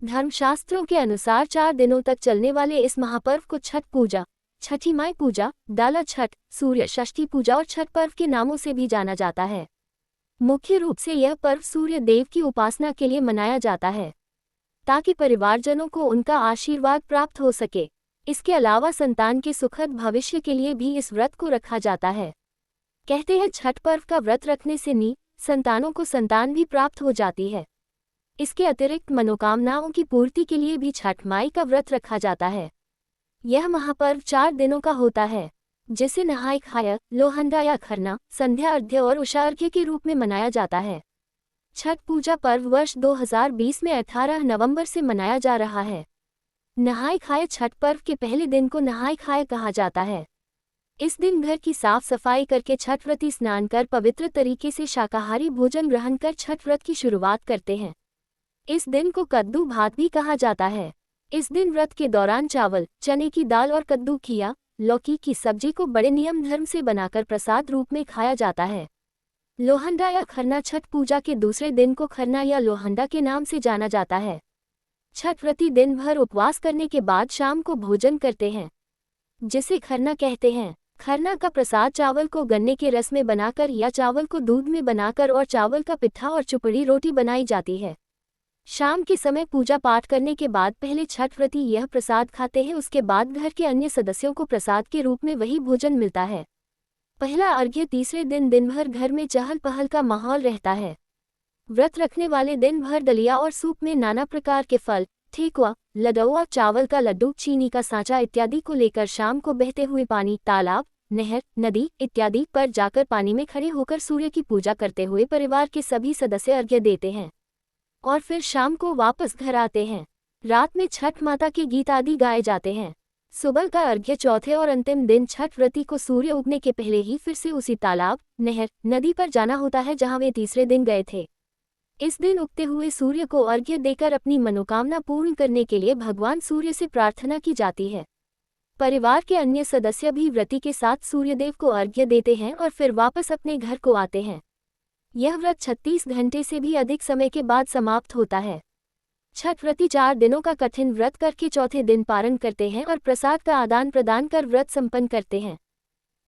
धर्मशास्त्रों के अनुसार 4 दिनों तक चलने वाले इस महापर्व को छठ पूजा, छठी माई पूजा, डाला छठ, सूर्य षष्ठी पूजा और छठ पर्व के नामों से भी जाना जाता है। मुख्य रूप से यह पर्व सूर्य देव की उपासना के लिए मनाया जाता है ताकि परिवारजनों को उनका आशीर्वाद प्राप्त हो सके। इसके अलावा संतान के सुखद भविष्य के लिए भी इस व्रत को रखा जाता है। कहते हैं छठ पर्व का व्रत रखने से संतानों को संतान भी प्राप्त हो जाती है। इसके अतिरिक्त मनोकामनाओं की पूर्ति के लिए भी छठ माई का व्रत रखा जाता है। यह महापर्व 4 दिनों का होता है, जिसे नहाय खाय, लोहंडा या खरना, संध्या अर्घ्य और उषा अर्घ्य के रूप में मनाया जाता है। छठ पूजा पर्व वर्ष 2020 में 18 नवंबर से मनाया जा रहा है। नहाय खाय छठ पर्व के पहले दिन को नहाय खाय कहा जाता है। इस दिन घर की साफ सफाई करके छठ व्रती स्नान कर पवित्र तरीके से शाकाहारी भोजन ग्रहण कर छठ व्रत की शुरुआत करते हैं। इस दिन को कद्दू भात भी कहा जाता है। इस दिन व्रत के दौरान चावल, चने की दाल और कद्दू खीरा, लौकी की सब्जी को बड़े नियम धर्म से बनाकर प्रसाद रूप में खाया जाता है। लोहंडा या खरना छठ पूजा के दूसरे दिन को खरना या लोहंडा के नाम से जाना जाता है। छठ व्रती दिन भर उपवास करने के बाद शाम को भोजन करते हैं, जिसे खरना कहते हैं। खरना का प्रसाद चावल को गन्ने के रस में बनाकर या चावल को दूध में बनाकर और चावल का पिट्ठा और चुपड़ी रोटी बनाई जाती है। शाम के समय पूजा पाठ करने के बाद पहले छठ व्रती यह प्रसाद खाते हैं, उसके बाद घर के अन्य सदस्यों को प्रसाद के रूप में वही भोजन मिलता है। पहला अर्घ्य तीसरे दिन भर घर में चहल पहल का माहौल रहता है। व्रत रखने वाले दिन भर दलिया और सूप में नाना प्रकार के फल, ठेकुआ, लडुआ, चावल का लड्डू, चीनी का सांचा इत्यादि को लेकर शाम को बहते हुए पानी, तालाब, नहर, नदी इत्यादि पर जाकर पानी में खड़े होकर सूर्य की पूजा करते हुए परिवार के सभी सदस्य अर्घ्य देते हैं और फिर शाम को वापस घर आते हैं। रात में छठ माता के गीत आदि गाए जाते हैं। सुबह का अर्घ्य चौथे और अंतिम दिन छठ व्रती को सूर्य उगने के पहले ही फिर से उसी तालाब, नहर, नदी पर जाना होता है जहां वे तीसरे दिन गए थे। इस दिन उगते हुए सूर्य को अर्घ्य देकर अपनी मनोकामना पूर्ण करने के लिए भगवान सूर्य से प्रार्थना की जाती है। परिवार के अन्य सदस्य भी व्रती के साथ सूर्यदेव को अर्घ्य देते हैं और फिर वापस अपने घर को आते हैं। यह व्रत 36 घंटे से भी अधिक समय के बाद समाप्त होता है। छठ व्रती 4 दिनों का कठिन व्रत करके चौथे दिन पारण करते हैं और प्रसाद का आदान प्रदान कर व्रत संपन्न करते हैं।